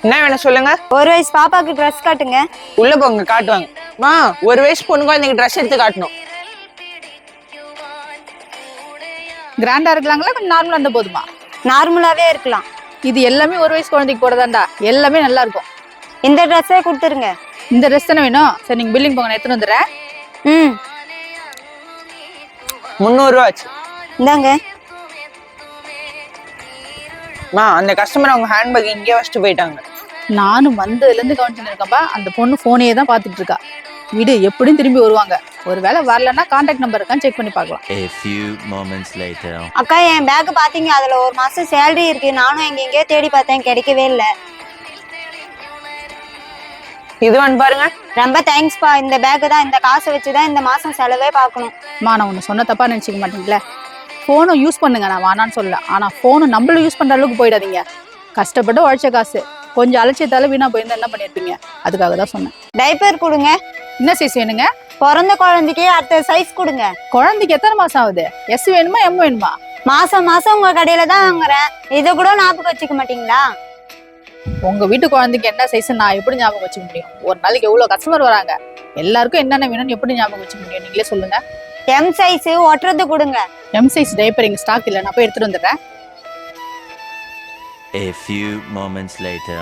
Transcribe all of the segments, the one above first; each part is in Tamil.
என்ன வேணும் சொல்லுங்க. ஒரு வயசு பாப்பாக்கு ட்ரெஸ் காட்டுங்க. உள்ள போங்க காட்டுவாங்க. மா, ஒரு வயசு பொண்ணு குழந்தைக்கு ட்ரெஸ் எடுத்து காட்டணும். கிராண்டா இருக்கலாங்களா கொஞ்சம் நார்மலா இருந்தா போதுமா? நார்மலாவே இருக்கலாம். இது எல்லாமே ஒரு வயசு குழந்தைக்கு போறதாண்டா, எல்லாமே நல்லா இருக்கும். இந்த ட்ரெஸ்ஸே கொடுத்துருங்க. இந்த ட்ரெஸ் தானே வேணும்? சரி நீங்க பில்லிங் போங்க, நான் எடுத்துட்டு வந்துடுறேன். 300 ரூபா ஆச்சு. இந்தாங்க. மா, அந்த கஸ்டமர் அவங்க ஹேண்ட்பேக் இங்கே வச்சுட்டு போயிட்டாங்க. நானும் வந்ததுல இருந்து கவனிச்சுட்டு இருக்கேன்பா. அந்த பொண்ணு போனே தான் பாத்துட்டு இருக்கா. வீடு எப்படியும் திரும்பி வருவாங்க. ஒரு வேளை வரலன்னா கான்டாக்ட் நம்பர் இருக்கான்னு செக் பண்ணி பார்க்கலாம். A few moments later. அக்கா, என் பேக் பாத்தீங்க, அதுல ஒரு மாசம் சேலரி இருக்கு. நானும் எங்கெங்கயோ தேடி பார்த்தேன், கிடைக்கவே இல்லை. இது வந்து பாருங்க. ரொம்ப தேங்க்ஸ்பா. இந்த பேக் தான், இந்த காசை வச்சுதான் இந்த மாசம் செலவே பார்க்கணும். நான் ஒன்று சொன்ன தப்பா நினைச்சிக்க மாட்டீங்களே. ஃபோனை யூஸ் பண்ணுங்க, நான் வேணான்னு சொல்லல. ஆனால் ஃபோனு நம்மளும் யூஸ் பண்ணுற அளவுக்கு போயிடாதீங்க. கஷ்டப்பட்டு உழைச்ச காசு கொஞ்சம் அலட்சியத்தால வீணா போயிருந்தா என்ன பண்ணியிருப்பீங்க? அதுக்காக தான் சொன்னேன். டைப்பர் கொடுங்க. என்ன சைஸ் வேணுங்க? பிறந்த குழந்தைக்கு அடுத்த சைஸ் கொடுங்க. குழந்தைக்கு எத்தனை மாசம் ஆகுது? எஸ் வேணுமா எம் வேணுமா? மாசம் மாசம் உங்க கடையில தான் வாங்குறேன். இதை கூட ஞாபகம் வச்சுக்க மாட்டீங்களா? உங்க வீட்டு குழந்தைக்கு என்ன சைஸ் நான் எப்படி ஞாபகம் வச்சுக்க முடியும்? ஒரு நாளைக்கு எவ்வளவு கஸ்டமர் வராங்க, எல்லாருக்கும் என்னென்ன வேணும்னு எப்படி ஞாபகம் வச்சுக்க முடியும்? நீங்களே சொல்லுங்க. எம் சைஸ் ஒட்டுறது கொடுங்க. எம் சைஸ் டைப்பர் இங்க ஸ்டாக் இல்லை, நான் போய் எடுத்துட்டு வந்துடுறேன். A few moments later.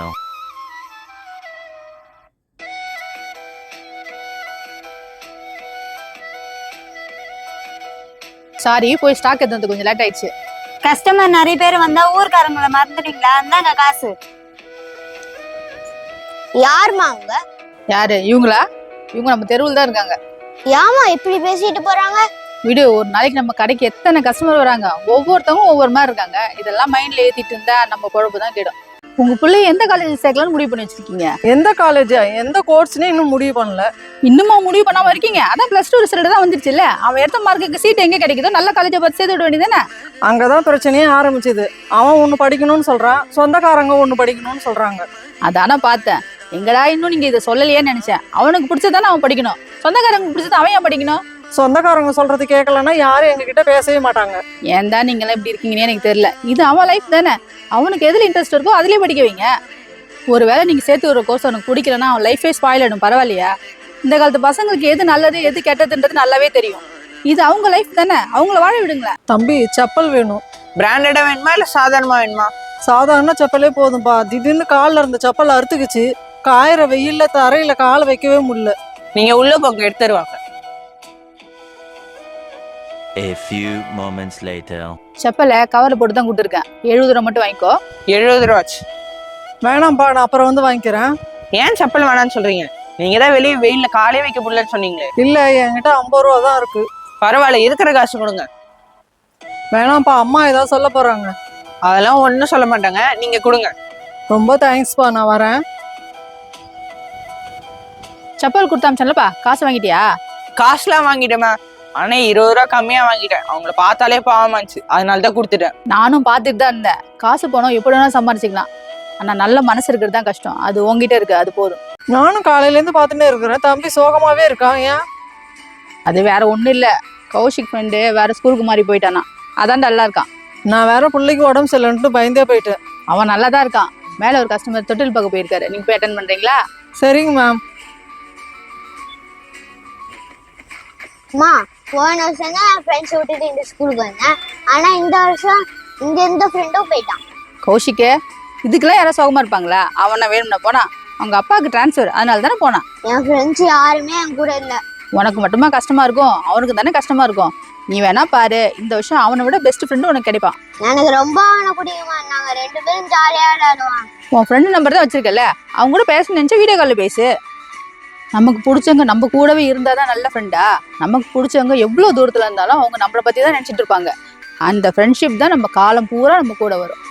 Sorry, போய் ஸ்டாக் எடுத்து கொஞ்சம் லேட் ஆயிடுச்சு. கஸ்டமர் நிறைய பேர் வந்தா ஊர்க்காரங்களை மறந்துட்டீங்களா? இந்தாங்க காசு. யாருமா அவங்க? யாரு இவங்களா? இவங்க நம்ம தெருவில் தான் இருக்காங்க. ஏமா இப்படி பேசிட்டு போறாங்க? விடு, ஒரு நாளைக்கு நம்ம கடைக்கு எத்தனை கஸ்டமர் வராங்க, ஒவ்வொருத்தவங்க ஒவ்வொரு மாதிரி இருக்காங்க. இதெல்லாம் மைண்ட்ல ஏத்திட்டு இருந்தா நம்ம குழப்பு தான் கேடும். உங்க பிள்ளை எந்த காலேஜ் சேர்க்கலாம்னு முடிவு பண்ணி வச்சிருக்கீங்க? எந்த காலேஜா, எந்த கோர்ஸ்னு இன்னும் முடிவு பண்ணல. இன்னுமா முடிவு பண்ணாம இருக்கீங்க? அதான் +2 ரிசல்ட் தான் வந்துருச்சு இல்ல. அவன் எடுத்த மார்க்குக்கு சீட் எங்க கிடைக்குதோ நல்ல காலேஜை பார்த்து சேர்த்து விட வேண்டியதானே? அங்கதான் பிரச்சனையே ஆரம்பிச்சது. அவன் ஒண்ணு படிக்கணும்னு சொல்றான், சொந்தக்காரங்க ஒண்ணு படிக்கணும்னு சொல்றாங்க. அதானே பார்த்தேன். எங்கடா இன்னும் நீங்க இதை சொல்லலையேன்னு நினைச்சேன். அவனுக்கு பிடிச்சதானே அவன் படிக்கணும், சொந்தக்காரங்க பிடிச்சது அவன் ஏன் படிக்கணும்? சொந்தக்காரங்க சொல்றது கேட்கலன்னா யாரும் எங்க கிட்ட பேசவே மாட்டாங்க. ஏன் தான் நீங்க எல்லாம் இப்படி இருக்கீங்கன்னு எனக்கு தெரியல. இது அவன் லைஃப் தானே, அவனுக்கு எதுல இன்ட்ரெஸ்ட் இருக்கோ அதுலயே படிக்க வைங்க. ஒருவேளை நீங்க சேர்த்து ஒரு கோர்ஸ் அவனுக்கு பிடிக்கலன்னா அவன் லைஃபே ஸ்பாயில் ஆயிடும். பரவாயில்லையா? இந்த காலத்து பசங்களுக்கு எது நல்லது எது கெட்டதுன்றது நல்லாவே தெரியும். இது அவங்க லைஃப் தானே, அவங்கள வாழ விடுங்களேன். தம்பி, செப்பல் வேணும். பிராண்டடா வேணுமா இல்ல சாதாரணமா வேணுமா? சாதாரண செப்பலே போதும்பா. திடீர்னு காலில் இருந்த செப்பல் அறுத்துக்குச்சு. காயிற வெயில்ல தரையில காலை வைக்கவே முடியல. நீங்க உள்ள போங்க, எடுத்து தருவாங்க. A few moments later. செப்பலை கவர்ல போட்டு தான் கொடுத்துருக்கேன். 70 ரூபா மட்டும் வாங்கிக்கோ. 70 ரூபா ஆச்சு. வேணாம்ப்பா, நான் அப்புறம் வந்து வாங்கிக்கிறேன். ஏன் செப்பல் வேணாம்னு சொல்றீங்க? நீங்க தான் வெளியே வெயில்ல காலே வைக்க முடியலன்னு சொன்னீங்களே. இல்ல, என்கிட்ட 50 ரூபா தான் இருக்கு. பரவாயில்ல, இருக்கிற காசு கொடுங்க. வேணாம்ப்பா, அம்மா ஏதாவது சொல்ல போறாங்க. அதெல்லாம் ஒன்றும் சொல்ல மாட்டாங்க, நீங்க கொடுங்க. ரொம்ப தேங்க்ஸ்ப்பா, நான் வரேன். செப்பல் கொடுத்தாமிச்சல்லப்பா, காசு வாங்கிட்டியா? காசுலாம் வாங்கிட்டேமா, ஆனா 20 ரூபா கம்மியா வாங்கிட்டேன். அவங்கள பார்த்தாலே பாவமாச்சு, அதனால தான் கொடுத்துட்டேன். நானும் பார்த்துட்டு தான் இருந்தேன். காசு போனோம் எப்படி வேணா சம்பாரிச்சிக்கலாம். ஆனா நல்ல மனசு இருக்கிறது தான் கஷ்டம். அது உங்ககிட்ட இருக்கு, அது போதும். நானும் காலையில இருந்து பார்த்துட்டே இருக்கிறேன். தம்பி சோகமாவே இருக்கான். ஏன்? அது வேற ஒண்ணும் இல்ல. கௌஷிக் ஃப்ரெண்டு வேற ஸ்கூலுக்கு மாறி போயிட்டானா, அதான் நல்லா இருக்கான். நான் வேற பிள்ளைக்கு உடம்பு சரியில்லைன்ட்டு பயந்தே போயிட்டேன். அவன் நல்லா தான் இருக்கான். மேல ஒரு கஸ்டமர் தொட்டில் பார்க்க போயிருக்காரு. நீங்க போய் அட்டென்ட் பண்றீங்களா? சரிங்க மேம். அம்மா, போன வருஷம் தான் என் ஃப்ரெண்ட்ஸ் விட்டுட்டு இந்த ஸ்கூலுக்கு வந்தேன். ஆனா இந்த வருஷம் இங்க எந்த ஃப்ரெண்டும் போயிட்டான். கௌஷிக்கு, இதுக்கெல்லாம் யாரும் சோகமா இருப்பாங்களா? அவனை வேணும்னா போனா, அவங்க அப்பாவுக்கு டிரான்ஸ்ஃபர், அதனால தானே போனான். என் ஃப்ரெண்ட்ஸ் யாருமே என் கூட இல்லை. உனக்கு மட்டுமா கஷ்டமா இருக்கும்? அவனுக்கு தானே கஷ்டமா இருக்கும். நீ வேணா பாரு, இந்த வருஷம் அவனை விட பெஸ்ட் ஃப்ரெண்டு உனக்கு கிடைப்பான். எனக்கு ரொம்ப அவனை பிடிக்குமா. நாங்க 2 பேரும் ஜாலியா விளையாடுவான். உன் ஃப்ரெண்டு நம்பர் தான் வச்சிருக்கல, அவங்க கூட பேச நினைச்சா வீடியோ காலில் பேசு. நமக்கு பிடிச்சவங்க நம்ம கூடவே இருந்தாதான் நல்ல ஃப்ரெண்டா? நமக்கு பிடிச்சவங்க எவ்வளோ தூரத்துல இருந்தாலும் அவங்க நம்மளை பத்தி தான் நினைச்சிட்டு இருப்பாங்க. அந்த ஃப்ரெண்ட்ஷிப் தான் நம்ம காலம் பூரா நம்ம கூட வரும்.